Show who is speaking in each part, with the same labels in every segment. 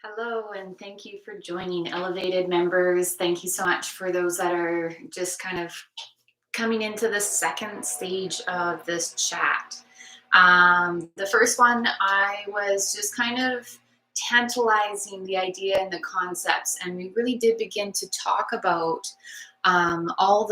Speaker 1: Hello, and thank you for joining Elevated members. Thank you so much for those that are just kind of coming into the second stage of this chat. The first one, I was just kind of tantalizing the idea and the concepts, and we really did begin to talk about all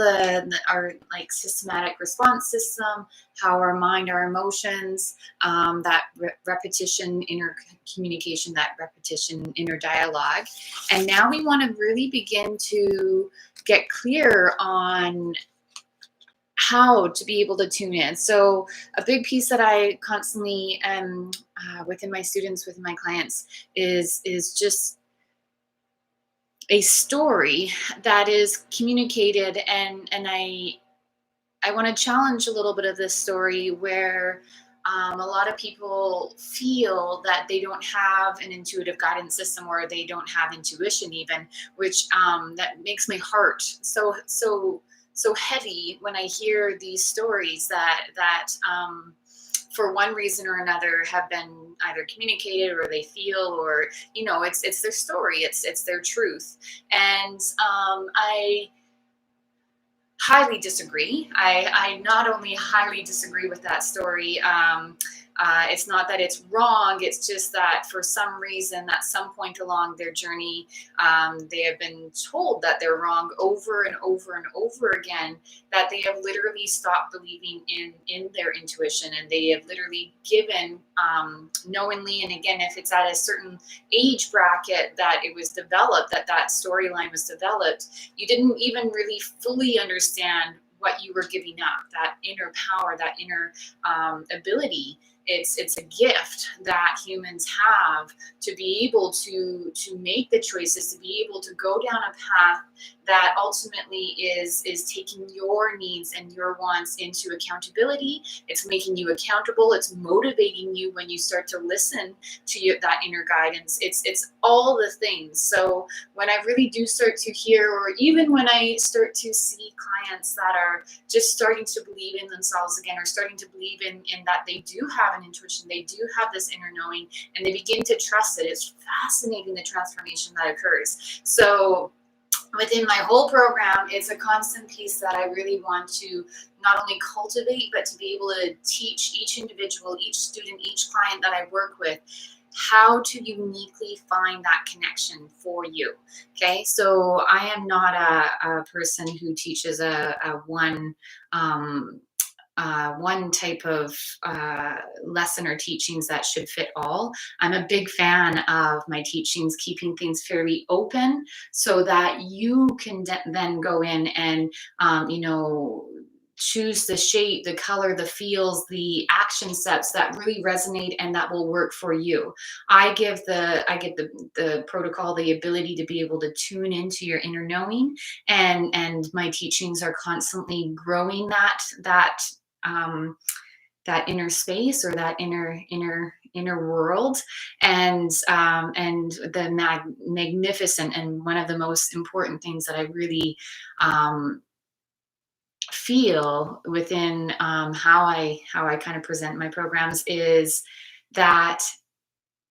Speaker 1: our like systematic response system, how our mind, our emotions, that repetition, inner communication, that repetition, inner dialogue, and now we want to really begin to get clear on how to be able to tune in. So a big piece that I constantly am within my students, within my clients, is just a story that is communicated, and I want to challenge a little bit of this story where a lot of people feel that they don't have an intuitive guidance system, or they don't have intuition even, which that makes my heart so heavy when I hear these stories that for one reason or another have been either communicated, or they feel, or it's their story, it's their truth. And I highly disagree. I not only highly disagree with that story. It's not that it's wrong. It's just that for some reason, at some point along their journey, they have been told that they're wrong over and over and over again. That they have literally stopped believing in their intuition, and they have literally given knowingly. And again, if it's at a certain age bracket that it was developed, that storyline was developed, you didn't even really fully understand what you were giving up, that inner power, that inner ability. It's a gift that humans have to be able to make the choices, to be able to go down a path that ultimately is taking your needs and your wants into accountability. It's making you accountable. It's motivating you when you start to listen to that inner guidance. It's all the things. So when I really do start to hear, or even when I start to see clients that are just starting to believe in themselves again, or starting to believe in that they do have an intuition, they do have this inner knowing, and they begin to trust it, it's fascinating the transformation that occurs. So within my whole program, it's a constant piece that I really want to not only cultivate, but to be able to teach each individual, each student, each client that I work with, how to uniquely find that connection for you. Okay, so I am not a person who teaches a one type of lesson or teachings that should fit all. I'm a big fan of my teachings keeping things fairly open, so that you can then go in and choose the shape, the color, the feels, the action steps that really resonate and that will work for you. I give the protocol, the ability to be able to tune into your inner knowing, and my teachings are constantly growing um, that inner space, or that inner world, and the magnificent, and one of the most important things that I really um, feel within how I kind of present my programs is that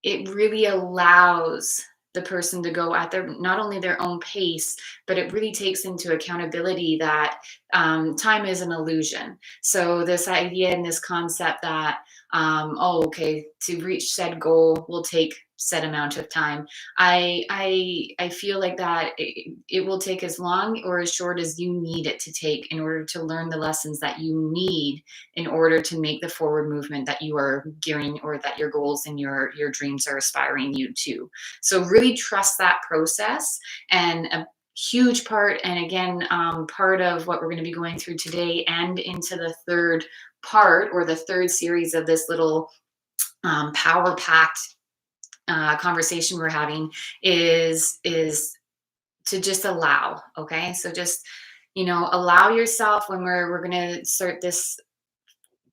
Speaker 1: it really allows the person to go at their not only their own pace, but it really takes into accountability that time is an illusion. So this idea and this concept that oh, okay, to reach said goal will take set amount of time. I feel like that it will take as long or as short as you need it to take in order to learn the lessons that you need in order to make the forward movement that you are gearing, or that your goals and your dreams are aspiring you to. So really trust that process. And a huge part, and again, part of what we're going to be going through today and into the third part, or the third series of this little power packed conversation we're having, is to just allow. Okay, so just allow yourself. When we're going to start this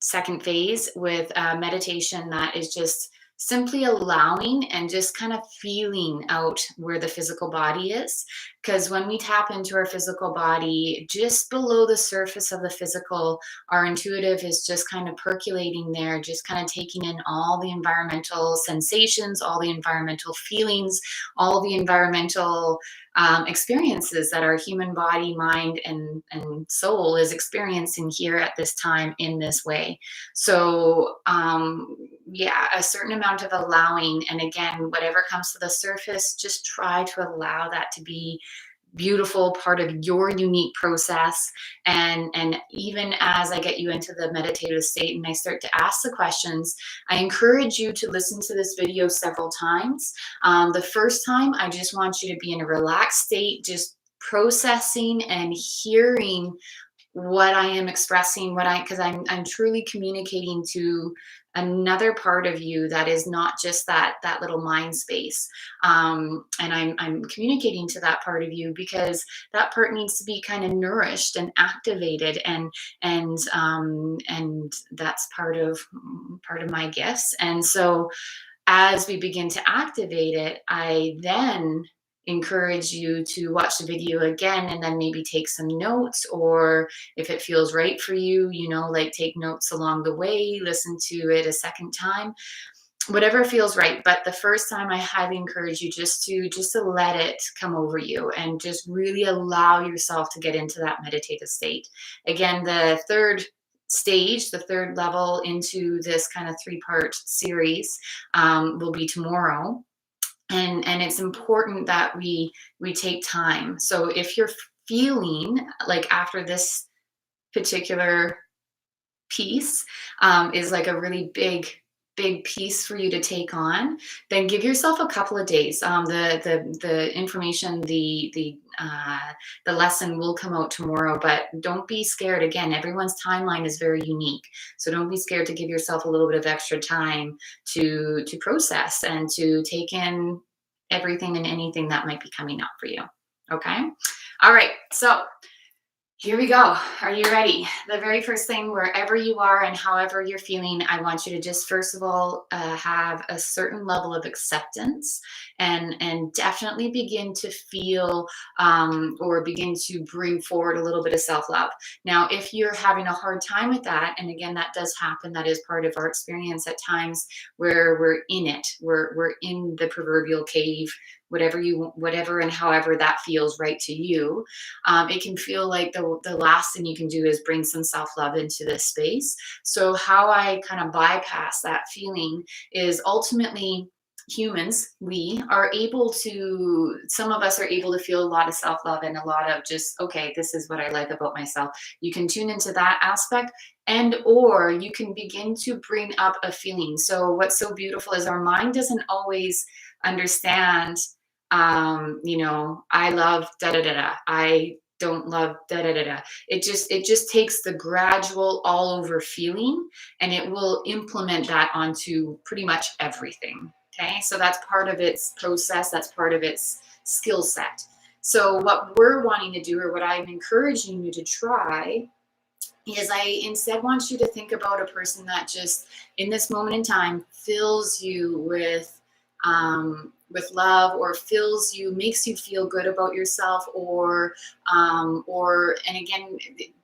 Speaker 1: second phase with meditation, that is just simply allowing and just kind of feeling out where the physical body is, Because when we tap into our physical body, just below the surface of the physical, our intuitive is just kind of percolating there, just kind of taking in all the environmental sensations, all the environmental feelings, all the environmental experiences that our human body, mind, and soul is experiencing here at this time in this way. So, yeah, a certain amount of allowing. And again, whatever comes to the surface, just try to allow that to be beautiful part of your unique process. And even as I get you into the meditative state and I start to ask the questions, I encourage you to listen to this video several times. The first time, I just want you to be in a relaxed state, just processing and hearing what I am expressing, because I'm truly communicating to another part of you that is not just that little mind space. And I'm communicating to that part of you because that part needs to be kind of nourished and activated, and that's part of my gifts. And so as we begin to activate it, I then encourage you to watch the video again and then maybe take some notes, or if it feels right for you, like take notes along the way, listen to it a second time, whatever feels right. But the first time, I highly encourage you just to let it come over you and just really allow yourself to get into that meditative state. Again, the third stage, the third level into this kind of three-part series, will be tomorrow. And it's important that we take time. So if you're feeling like after this particular piece is like a really big piece for you to take on, then give yourself a couple of days. The information, the lesson will come out tomorrow, but don't be scared. Again, everyone's timeline is very unique, so don't be scared to give yourself a little bit of extra time to process and to take in everything and anything that might be coming up for you. Okay. All right. So here we go. Are you ready? The very first thing, wherever you are and however you're feeling, I want you to just first of all have a certain level of acceptance, and definitely begin to feel or begin to bring forward a little bit of self-love. Now, if you're having a hard time with that, and again, that does happen, that is part of our experience at times where we're in it, we're in the proverbial cave, whatever and however that feels right to you. It can feel like the last thing you can do is bring some self-love into this space. So how I kind of bypass that feeling is ultimately humans, we are able to, some of us are able to feel a lot of self-love and a lot of just, okay, this is what I like about myself. You can tune into that aspect, and or you can begin to bring up a feeling. So what's so beautiful is our mind doesn't always understand, I love da da da da. I don't love da da da da. It just takes the gradual all over feeling, and it will implement that onto pretty much everything. Okay, so that's part of its process. That's part of its skill set. So what we're wanting to do, or what I'm encouraging you to try, is I instead want you to think about a person that just in this moment in time fills you with love, or fills you, makes you feel good about yourself, and again,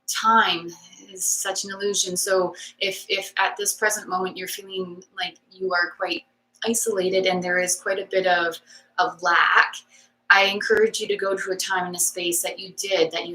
Speaker 1: time is such an illusion. So if at this present moment you're feeling like you are quite isolated and there is quite a bit of lack, I encourage you to go to a time and a space that you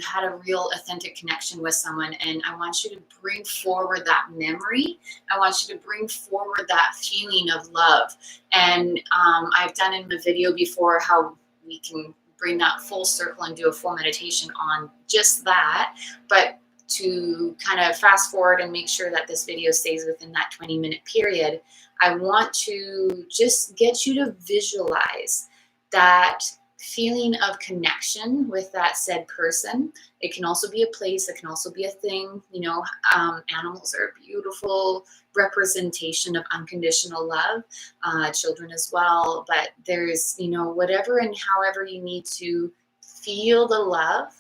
Speaker 1: had a real authentic connection with someone. And I want you to bring forward that memory. I want you to bring forward that feeling of love. And I've done in the video before how we can bring that full circle and do a full meditation on just that. But to kind of fast forward and make sure that this video stays within that 20-minute period, I want to just get you to visualize that feeling of connection with that said person. It can also be a place, it can also be a thing. Animals are a beautiful representation of unconditional love, children as well. But there's, whatever and however you need to feel the love,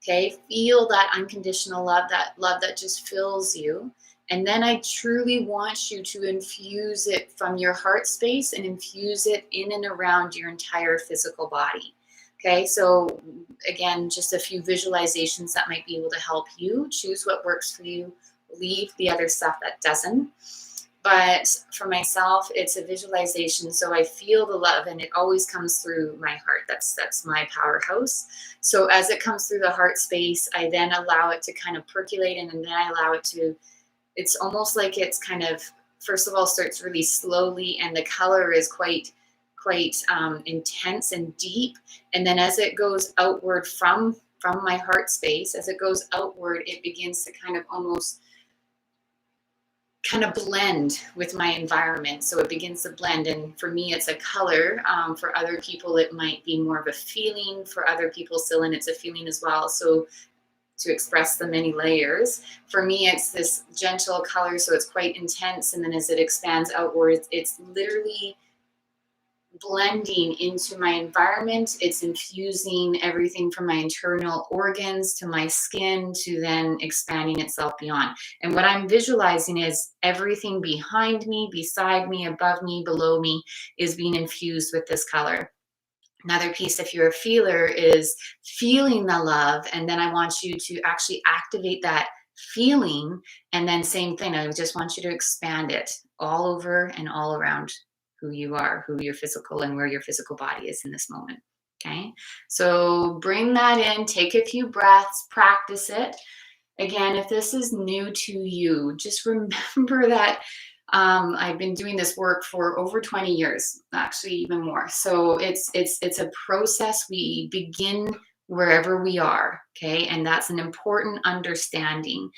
Speaker 1: okay? Feel that unconditional love that just fills you. And then I truly want you to infuse it from your heart space and infuse it in and around your entire physical body. Okay, so again, just a few visualizations that might be able to help you choose what works for you, leave the other stuff that doesn't. But for myself, it's a visualization. So I feel the love and it always comes through my heart. That's my powerhouse. So as it comes through the heart space, I then allow it to kind of percolate and then I allow it to, it's almost like it's kind of, first of all, starts really slowly and the color is quite intense and deep. And then as it goes outward from my heart space, as it goes outward, it begins to kind of almost kind of blend with my environment. So it begins to blend. And for me, it's a color. For other people, it might be more of a feeling. For other people, still, and it's a feeling as well. So to express the many layers, for me, it's this gentle color. So it's quite intense. And then as it expands outwards, it's literally blending into my environment. It's infusing everything from my internal organs to my skin to then expanding itself beyond. And what I'm visualizing is everything behind me, beside me, above me, below me is being infused with this color. Another piece, if you're a feeler, is feeling the love. And then I want you to actually activate that feeling. And then, same thing, I just want you to expand it all over and all around who you are, who your physical and where your physical body is in this moment. Okay. So bring that in, take a few breaths, practice it. Again, if this is new to you, just remember that I've been doing this work for over 20 years, actually even more. So it's a process. We begin wherever we are, okay? And that's an important understanding.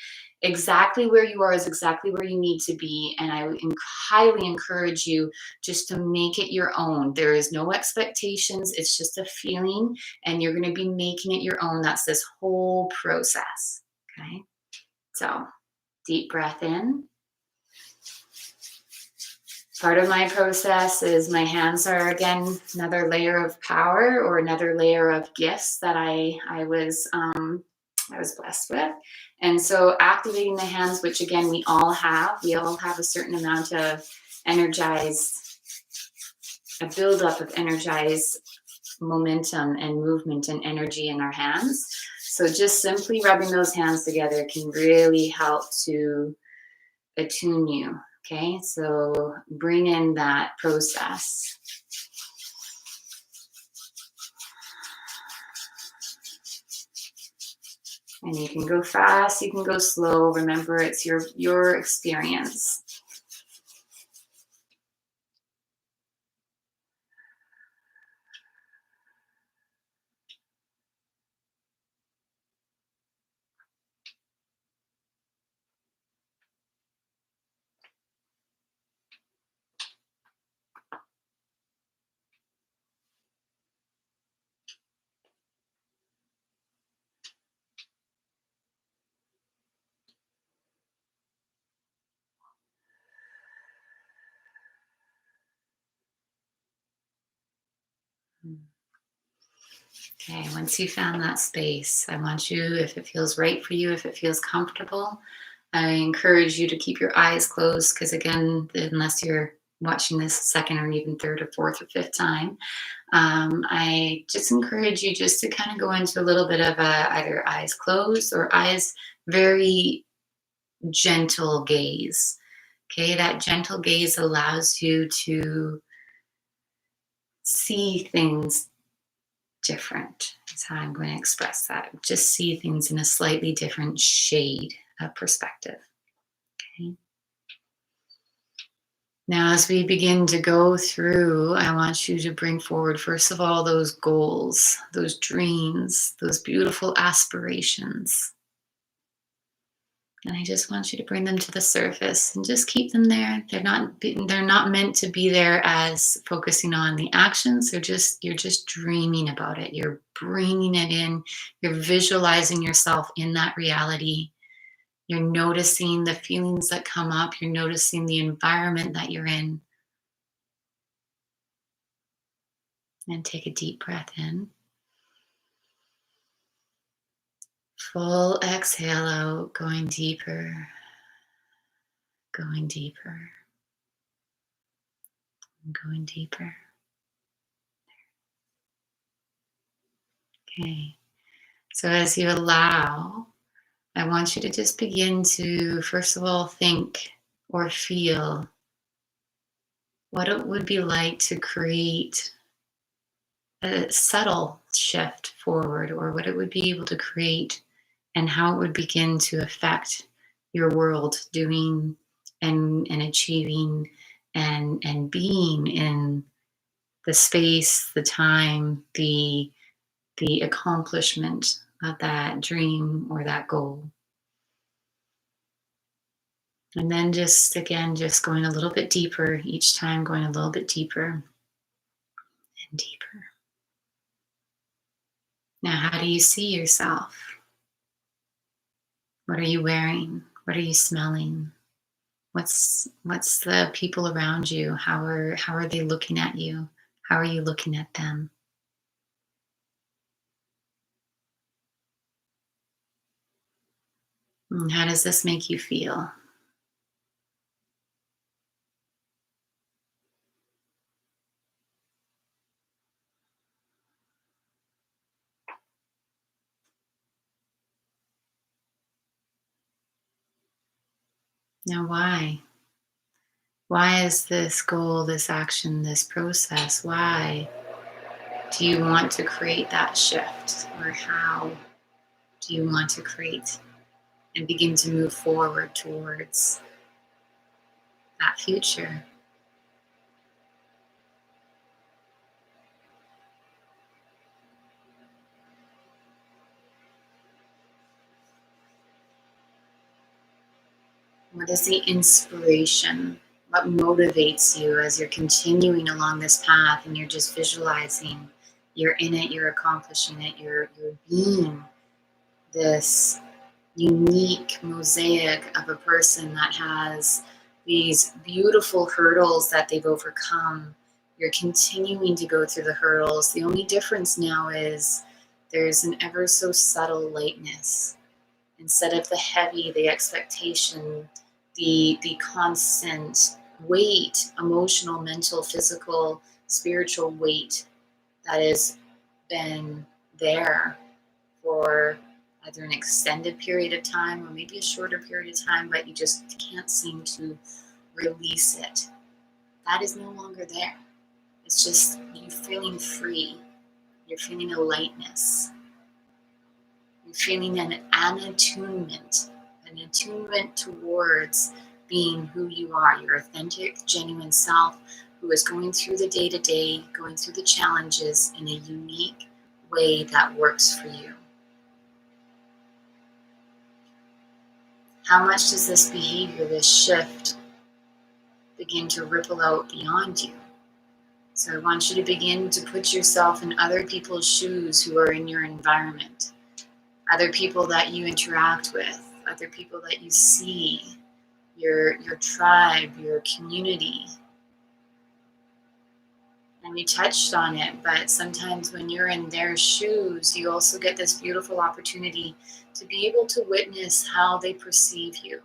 Speaker 1: Exactly where you are is exactly where you need to be. And I would highly encourage you just to make it your own. There is no expectations. It's just a feeling, and you're going to be making it your own. That's this whole process. Okay, so deep breath in. Part of my process is my hands are again another layer of power or another layer of gifts that I was blessed with. And so activating the hands, which again we all have a certain amount of energized, a buildup of energized momentum and movement and energy in our hands. So just simply rubbing those hands together can really help to attune you. Okay, so bring in that process. And you can go fast, you can go slow. Remember, it's your experience. Okay, once you found that space, I want you, if it feels right for you, if it feels comfortable, I encourage you to keep your eyes closed because, again, unless you're watching this second or even third or fourth or fifth time, I just encourage you just to kind of go into a little bit of either eyes closed or eyes very gentle gaze. Okay, that gentle gaze allows you to see things different. That's how I'm going to express that. Just see things in a slightly different shade of perspective. Okay. Now, as we begin to go through, I want you to bring forward, first of all, those goals, those dreams, those beautiful aspirations. And I just want you to bring them to the surface and just keep them there. They're not meant to be there as focusing on the actions. You're just dreaming about it. You're bringing it in. You're visualizing yourself in that reality. You're noticing the feelings that come up. You're noticing the environment that you're in. And take a deep breath in. Full exhale out, going deeper, going deeper, going deeper. Okay. So as you allow, I want you to just begin to, first of all, think or feel what it would be like to create a subtle shift forward, or what it would be able to create, and how it would begin to affect your world, doing and achieving and being in the space, the time, the accomplishment of that dream or that goal. And then just again, just going a little bit deeper each time, going a little bit deeper and deeper. Now, how do you see yourself? What are you wearing? What are you smelling? What's the people around you? How are they looking at you? How are you looking at them? And how does this make you feel? Now, why? Why is this goal, this action, this process? Why do you want to create that shift? Or how do you want to create and begin to move forward towards that future? What is the inspiration? What motivates you as you're continuing along this path and you're just visualizing? You're in it, you're accomplishing it, you're being this unique mosaic of a person that has these beautiful hurdles that they've overcome. You're continuing to go through the hurdles. The only difference now is there's an ever so subtle lightness. Instead of the heavy, the expectation, the constant weight, emotional, mental, physical, spiritual weight that has been there for either an extended period of time or maybe a shorter period of time, but you just can't seem to release it. That is no longer there. It's just you feeling free. You're feeling a lightness. You're feeling an attunement towards being who you are, your authentic, genuine self, who is going through the day to day, going through the challenges in a unique way that works for you. How much does this behavior, this shift, begin to ripple out beyond you? So I want you to begin to put yourself in other people's shoes who are in your environment, other people that you interact with, other people that you see, your tribe, your community. And we touched on it, but sometimes when you're in their shoes, you also get this beautiful opportunity to be able to witness how they perceive you.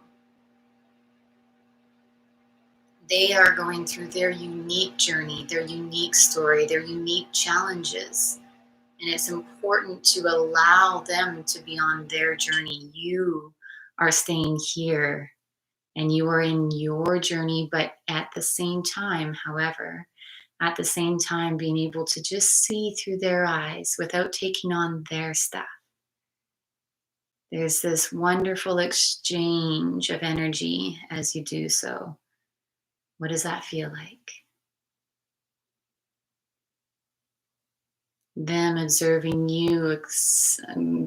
Speaker 1: They are going through their unique journey, their unique story, their unique challenges. And it's important to allow them to be on their journey. You are staying here and you are in your journey, but at the same time, however, at the same time, being able to just see through their eyes without taking on their stuff. There's this wonderful exchange of energy as you do so. What does that feel like? Them observing you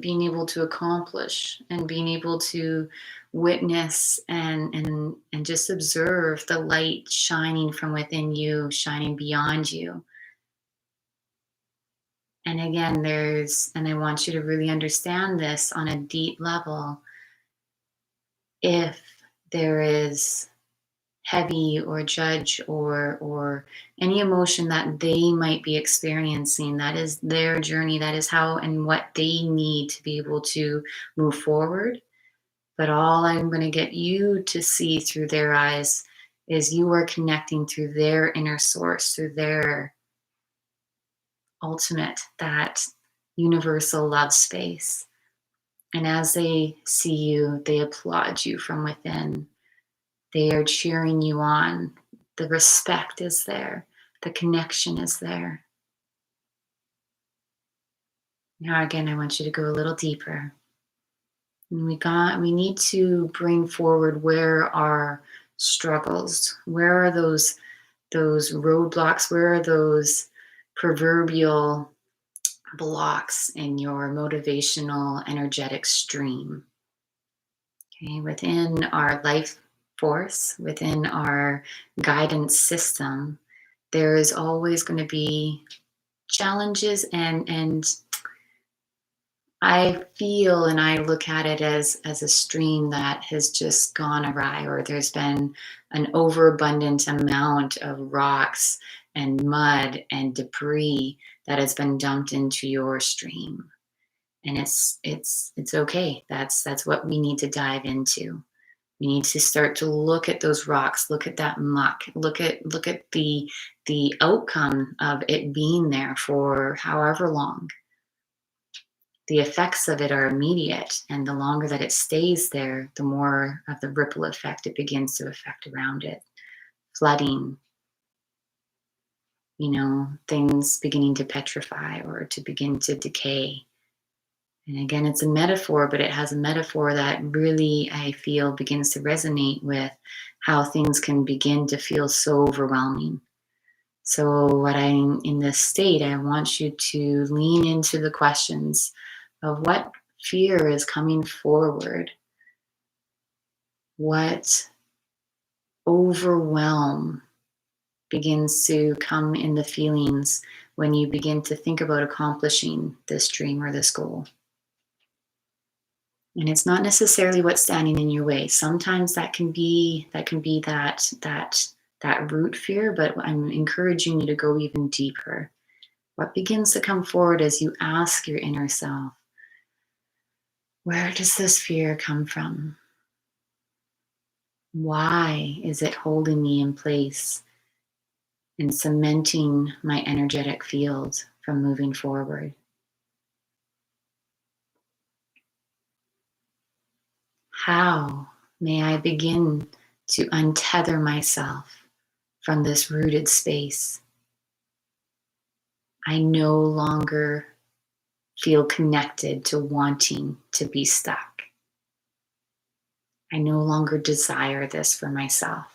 Speaker 1: being able to accomplish and being able to witness and just observe the light shining from within you, shining beyond you. And again, and I want you to really understand this on a deep level. If there is heavy or judge or any emotion that they might be experiencing, that is their journey, that is how and what they need to be able to move forward. But all I'm going to get you to see through their eyes is you are connecting through their inner source, through their ultimate, that universal love space. And as they see you, they applaud you from within. They are cheering you on. The respect is there. The connection is there. Now, again, I want you to go a little deeper. And we need to bring forward where are struggles, where are those roadblocks, where are those proverbial blocks in your motivational energetic stream. Okay, within our life force, within our guidance system, there is always going to be challenges, and I feel and I look at it as a stream that has just gone awry, or there's been an overabundant amount of rocks and mud and debris that has been dumped into your stream. And it's okay. That's what we need to dive into. We need to start to look at those rocks, look at that muck, look at the outcome of it being there for however long. The effects of it are immediate, and the longer that it stays there, the more of the ripple effect it begins to affect around it. Flooding, things beginning to petrify or to begin to decay. And again, it's a metaphor, but it has a metaphor that really, I feel, begins to resonate with how things can begin to feel so overwhelming. So, what I'm in this state, I want you to lean into the questions of what fear is coming forward, what overwhelm begins to come in the feelings when you begin to think about accomplishing this dream or this goal. And it's not necessarily what's standing in your way. Sometimes that can be that root fear, but I'm encouraging you to go even deeper. What begins to come forward as you ask your inner self, where does this fear come from? Why is it holding me in place and cementing my energetic field from moving forward? How may I begin to untether myself from this rooted space? I no longer feel connected to wanting to be stuck. I no longer desire this for myself.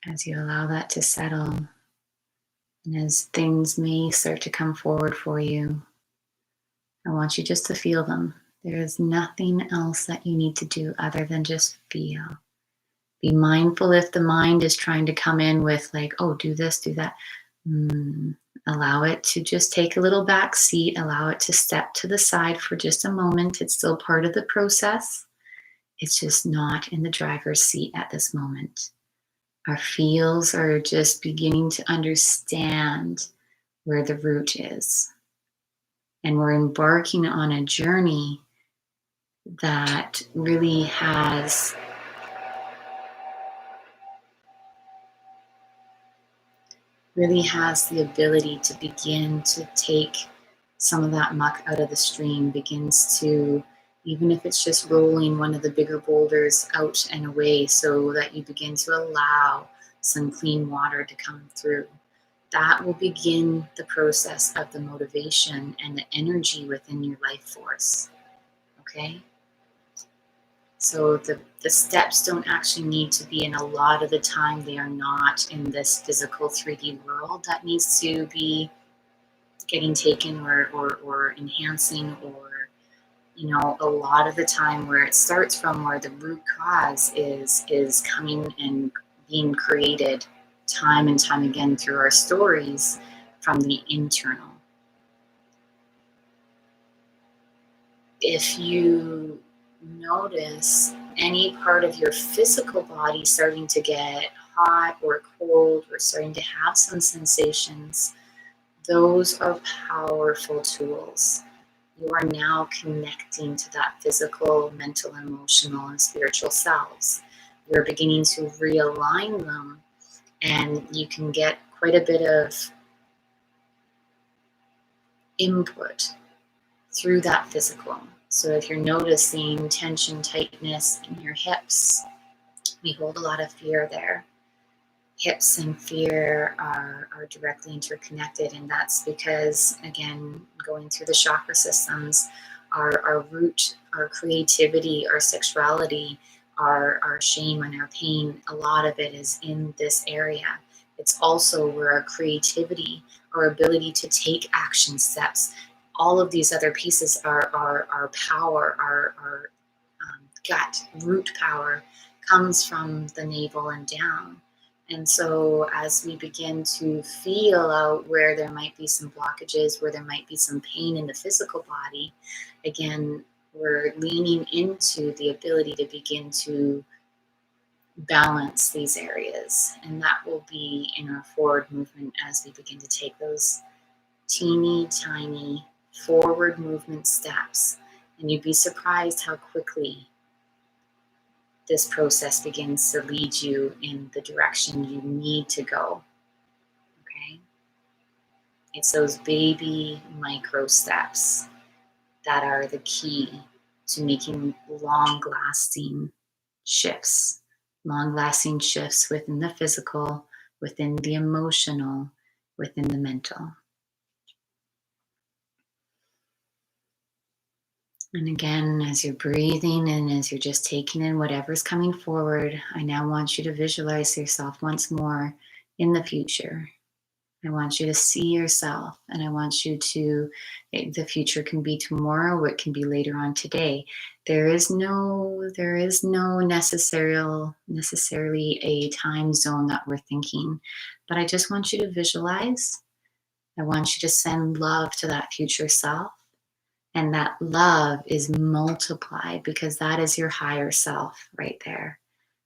Speaker 1: As you allow that to settle, and as things may start to come forward for you, I want you just to feel them. There is nothing else that you need to do other than just feel. Be mindful if the mind is trying to come in with, like, oh, do this, do that. Allow it to just take a little back seat. Allow it to step to the side for just a moment. It's still part of the process. It's just not in the driver's seat at this moment. Our feels are just beginning to understand where the root is. And we're embarking on a journey that really has the ability to begin to take some of that muck out of the stream, begins to, even if it's just rolling one of the bigger boulders out and away, so that you begin to allow some clean water to come through. That will begin the process of the motivation and the energy within your life force. Okay? So the steps don't actually need to be, and a lot of the time they are not in this physical 3D world that needs to be getting taken or enhancing, or a lot of the time where it starts from, where the root cause is coming and being created time and time again through our stories, from the internal. If you notice any part of your physical body starting to get hot or cold or starting to have some sensations, those are powerful tools. You are now connecting to that physical, mental, emotional, and spiritual selves. You're beginning to realign them, and you can get quite a bit of input through that physical. So if you're noticing tension, tightness in your hips, we hold a lot of fear there. Hips and fear are directly interconnected, and that's because, again, going through the chakra systems, our root, our creativity, our sexuality, our shame and our pain, a lot of it is in this area. It's also where our creativity, our ability to take action steps, all of these other pieces are our power, our gut, root power comes from the navel and down. And so as we begin to feel out where there might be some blockages, where there might be some pain in the physical body, again, we're leaning into the ability to begin to balance these areas. And that will be in our forward movement as we begin to take those teeny tiny forward movement steps. And you'd be surprised how quickly this process begins to lead you in the direction you need to go. Okay? It's those baby micro steps that are the key to making long-lasting shifts within the physical, within the emotional, within the mental. And again, as you're breathing and as you're just taking in whatever's coming forward, I now want you to visualize yourself once more in the future. I want you to see yourself, and I want you to, the future can be tomorrow, or it can be later on today. There is no necessarily a time zone that we're thinking, but I just want you to visualize. I want you to send love to that future self. And that love is multiplied because that is your higher self right there.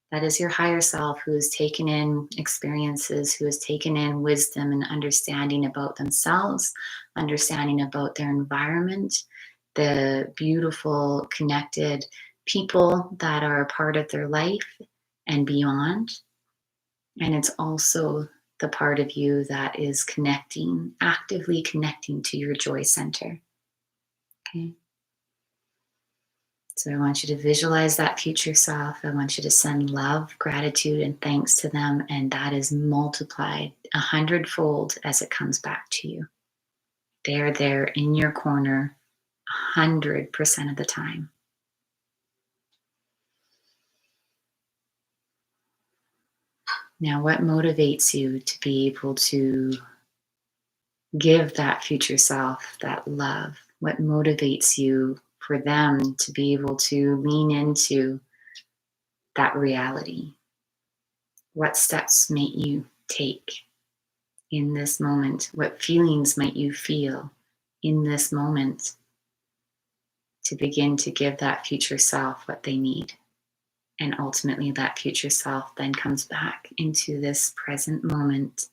Speaker 1: That is your higher self who has taken in experiences, who has taken in wisdom and understanding about themselves, understanding about their environment, the beautiful, connected people that are a part of their life and beyond. And it's also the part of you that is connecting, actively connecting to your joy center. Okay. So I want you to visualize that future self. I want you to send love, gratitude, and thanks to them. And that is multiplied 100-fold as it comes back to you. They're there in your corner 100% of the time. Now, what motivates you to be able to give that future self that love? What motivates you for them to be able to lean into that reality? What steps might you take in this moment? What feelings might you feel in this moment to begin to give that future self what they need? And ultimately, that future self then comes back into this present moment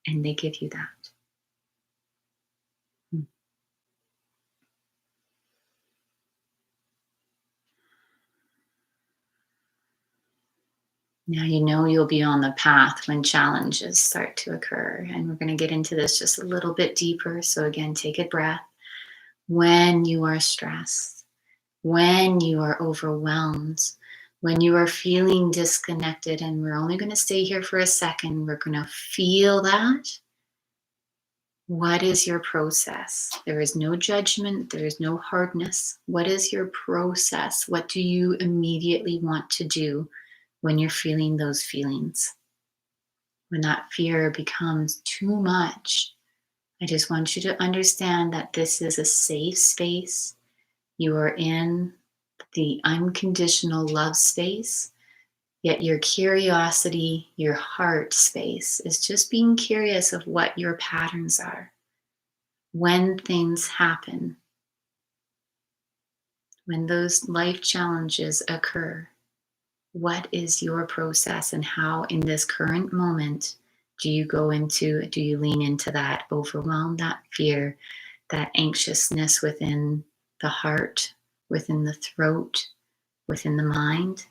Speaker 1: and they give you that. Now you know you'll be on the path when challenges start to occur. And we're going to get into this just a little bit deeper. So, again, take a breath. When you are stressed, when you are overwhelmed, when you are feeling disconnected, and we're only going to stay here for a second, we're going to feel that. What is your process? There is no judgment, there is no hardness. What is your process? What do you immediately want to do when you're feeling those feelings? When that fear becomes too much, I just want you to understand that this is a safe space. You are in the unconditional love space. Yet your curiosity, your heart space is just being curious of what your patterns are. When things happen, when those life challenges occur, what is your process and how in this current moment do you lean into that overwhelm, that fear, that anxiousness within the heart, within the throat, within the mind?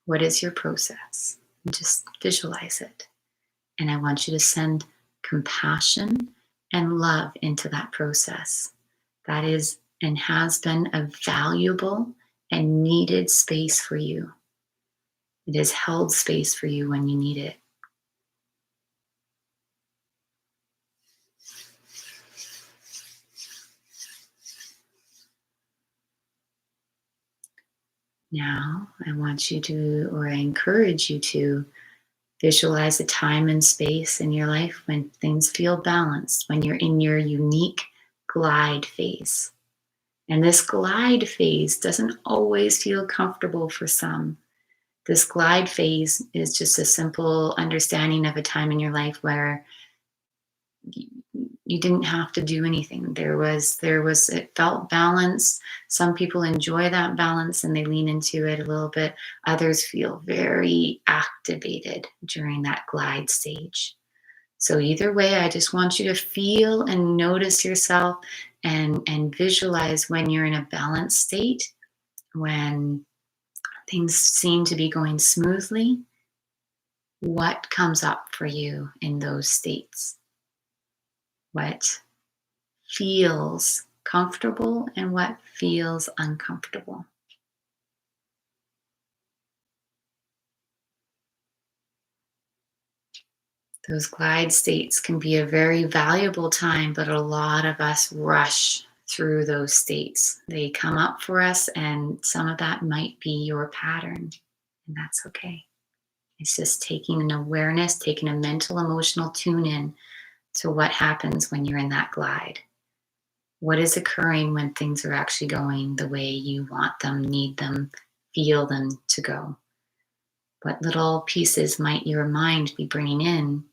Speaker 1: What is your process? And just visualize it. And I want you to send compassion and love into that process. That is and has been a valuable and needed space for you. It has held space for you when you need it. Now, I want you to, or I encourage you to, visualize a time and space in your life when things feel balanced, when you're in your unique glide phase. And this glide phase doesn't always feel comfortable for some. This glide phase is just a simple understanding of a time in your life where you didn't have to do anything. It felt balanced. Some people enjoy that balance and they lean into it a little bit. Others feel very activated during that glide stage. So either way, I just want you to feel and notice yourself and visualize when you're in a balanced state, when things seem to be going smoothly, what comes up for you in those states? What feels comfortable and what feels uncomfortable? Those glide states can be a very valuable time, but a lot of us rush through those states. They come up for us, and some of that might be your pattern, and that's okay. It's just taking an awareness, taking a mental, emotional tune in to what happens when you're in that glide. What is occurring when things are actually going the way you want them, need them, feel them to go? What little pieces might your mind be bringing in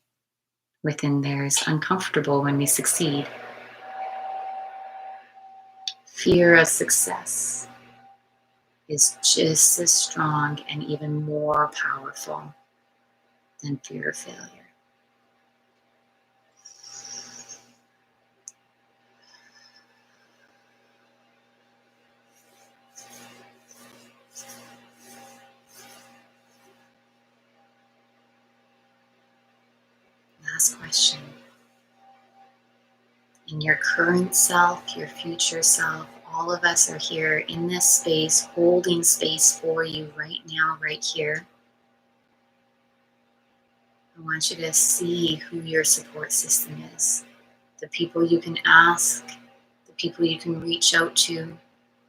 Speaker 1: within there is uncomfortable when we succeed? Fear of success is just as strong and even more powerful than fear of failure. Last question. In your current self, your future self, all of us are here in this space, holding space for you right now, right here. I want you to see who your support system is, the people you can ask, the people you can reach out to,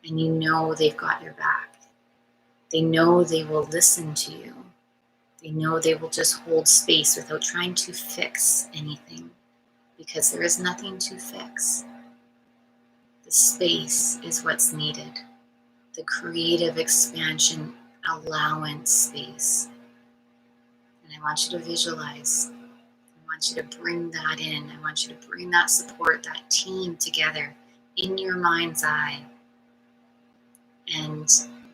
Speaker 1: and you know they've got your back. They know they will listen to you. They know they will just hold space without trying to fix anything, because there is nothing to fix. The space is what's needed. The creative expansion allowance space. And I want you to visualize. I want you to bring that in. I want you to bring that support, that team together in your mind's eye. And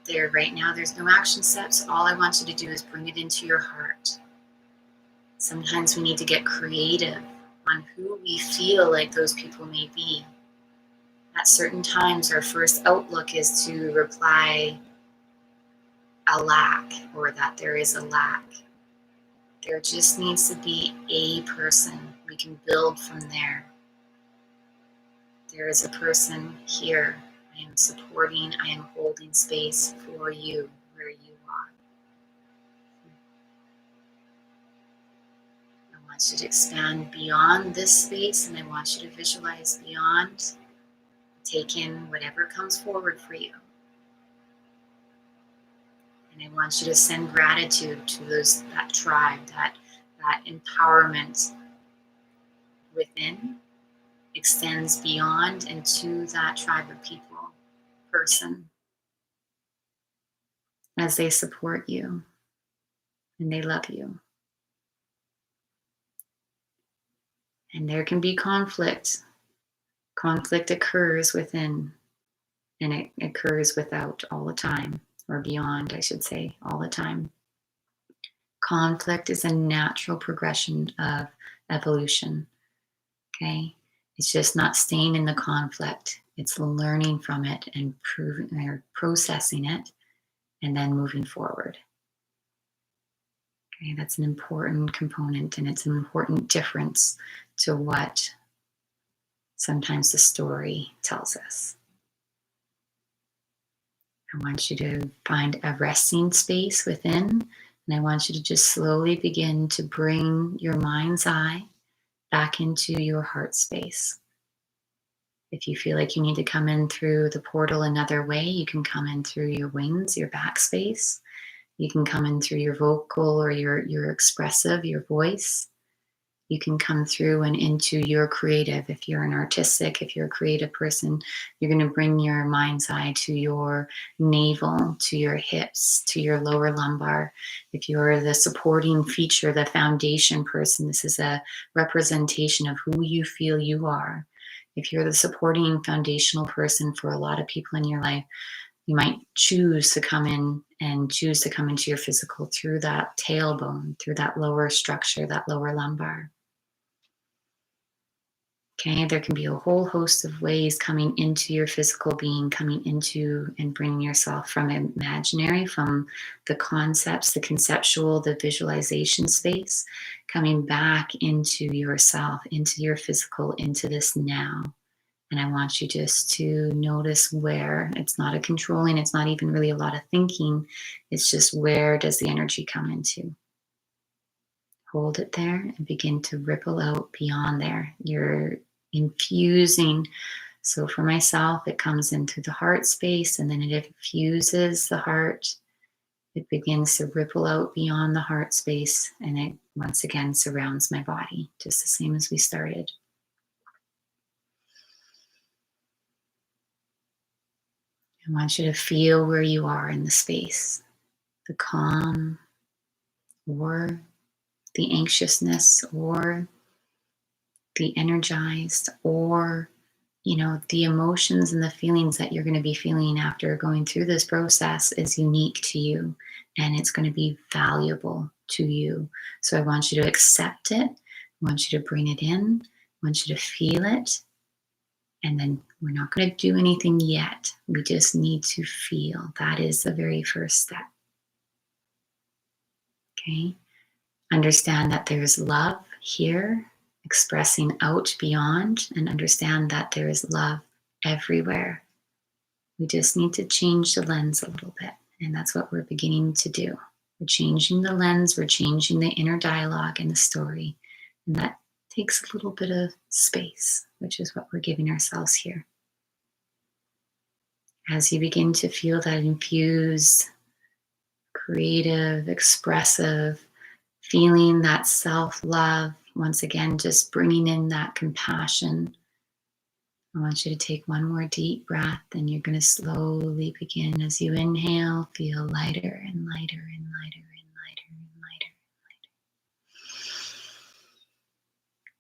Speaker 1: there right now, there's no action steps. All I want you to do is bring it into your heart. Sometimes we need to get creative on who we feel like those people may be. At certain times, our first outlook is to reply a lack, or that there is a lack. There just needs to be a person. We can build from there. There is a person here. I am supporting, I am holding space for you where you are. I want you to expand beyond this space, and I want you to visualize beyond. Take in whatever comes forward for you. And I want you to send gratitude to that tribe, that empowerment within extends beyond and to that tribe of people, person. as they support you and they love you. And there can be conflict. Conflict occurs within, and it occurs without all the time, or beyond, I should say, all the time. Conflict is a natural progression of evolution. Okay. It's just not staying in the conflict. It's learning from it and proving or processing it and then moving forward. Okay. That's an important component, and it's an important difference to what sometimes the story tells us. I want you to find a resting space within, and I want you to just slowly begin to bring your mind's eye back into your heart space. If you feel like you need to come in through the portal another way, you can come in through your wings, your backspace. You can come in through your vocal or your expressive, your voice. You can come through and into your creative. If you're an artistic, if you're a creative person, you're going to bring your mind's eye to your navel, to your hips, to your lower lumbar. If you're the supporting feature, the foundation person, this is a representation of who you feel you are. If you're the supporting foundational person for a lot of people in your life, you might choose to come in and choose to come into your physical through that tailbone, through that lower structure, that lower lumbar. Okay, there can be a whole host of ways coming into your physical being, coming into and bringing yourself from imaginary, from the concepts, the conceptual, the visualization space, coming back into yourself, into your physical, into this now. And I want you just to notice where. It's not a controlling, it's not even really a lot of thinking. It's just, where does the energy come into? Hold it there and begin to ripple out beyond there. You're infusing. So for myself, it comes into the heart space and then it infuses the heart. It begins to ripple out beyond the heart space, and it once again surrounds my body, just the same as we started. I want you to feel where you are in the space, the calm or the anxiousness or the energized, or the emotions and the feelings that you're going to be feeling after going through this process is unique to you, and it's going to be valuable to you. So I want you to accept it. I want you to bring it in. I want you to feel it. And then we're not going to do anything yet. We just need to feel. That is the very first step. Okay? Understand that there's love here, expressing out beyond, and understand that there is love everywhere. We just need to change the lens a little bit, and that's what we're beginning to do. We're changing the lens, we're changing the inner dialogue in the story, and that takes a little bit of space, which is what we're giving ourselves here. As you begin to feel that infused, creative, expressive, feeling that self-love, once again, just bringing in that compassion. I want you to take one more deep breath, and you're going to slowly begin. As you inhale, feel lighter and lighter and lighter and lighter and lighter and lighter.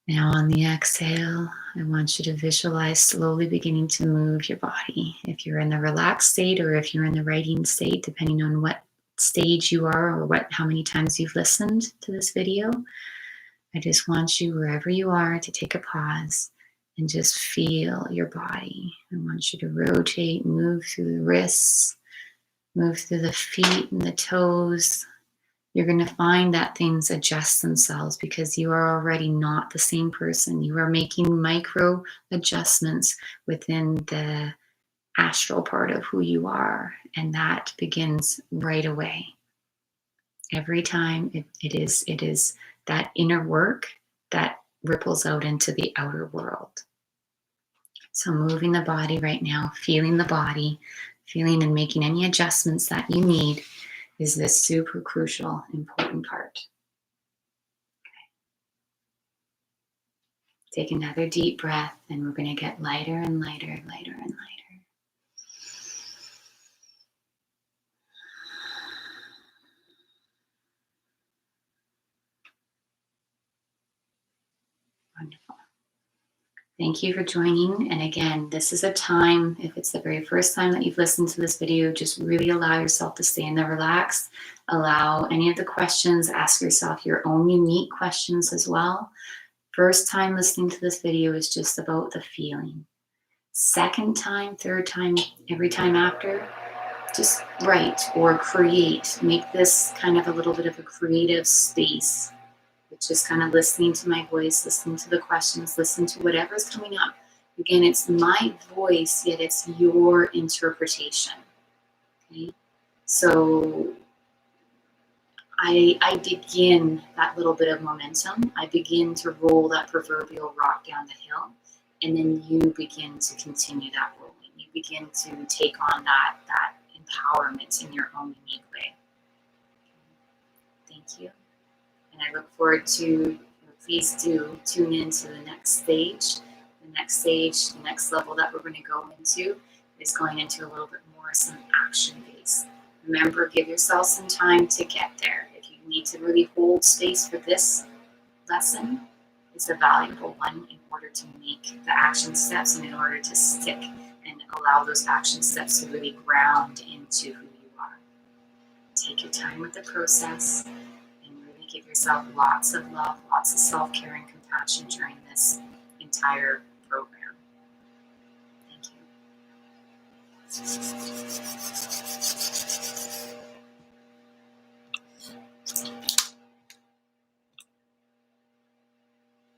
Speaker 1: Now on the exhale, I want you to visualize slowly beginning to move your body. If you're in the relaxed state or if you're in the writing state, depending on what stage you are or how many times you've listened to this video, I just want you, wherever you are, to take a pause and just feel your body. I want you to rotate, move through the wrists, move through the feet and the toes. You're going to find that things adjust themselves because you are already not the same person. You are making micro adjustments within the astral part of who you are, and that begins right away. Every time it is that inner work that ripples out into the outer world. So moving the body right now, feeling the body, feeling and making any adjustments that you need is this super crucial, important part. Okay. Take another deep breath, and we're going to get lighter and lighter and lighter and lighter. Wonderful. Thank you for joining. And again, this is a time, if it's the very first time that you've listened to this video, just really allow yourself to stay in the relax. Allow any of the questions, ask yourself your own unique questions as well. First time listening to this video is just about the feeling. Second time, third time, every time after, just write or create. Make this kind of a little bit of a creative space. It's just kind of listening to my voice, listening to the questions, listen to whatever's coming up. Again, it's my voice, yet it's your interpretation. Okay? So I begin that little bit of momentum. I begin to roll that proverbial rock down the hill, and then you begin to continue that rolling. You begin to take on that empowerment in your own unique way. Thank you. And I look forward to, please do tune into the next stage. The next stage, the next level that we're going to go into is going into a little bit more some action base. Remember, give yourself some time to get there. If you need to really hold space for this lesson, it's a valuable one in order to make the action steps and in order to stick and allow those action steps to really ground into who you are. Take your time with the process. Give yourself lots of love, lots of self-care and compassion during this entire program. Thank you.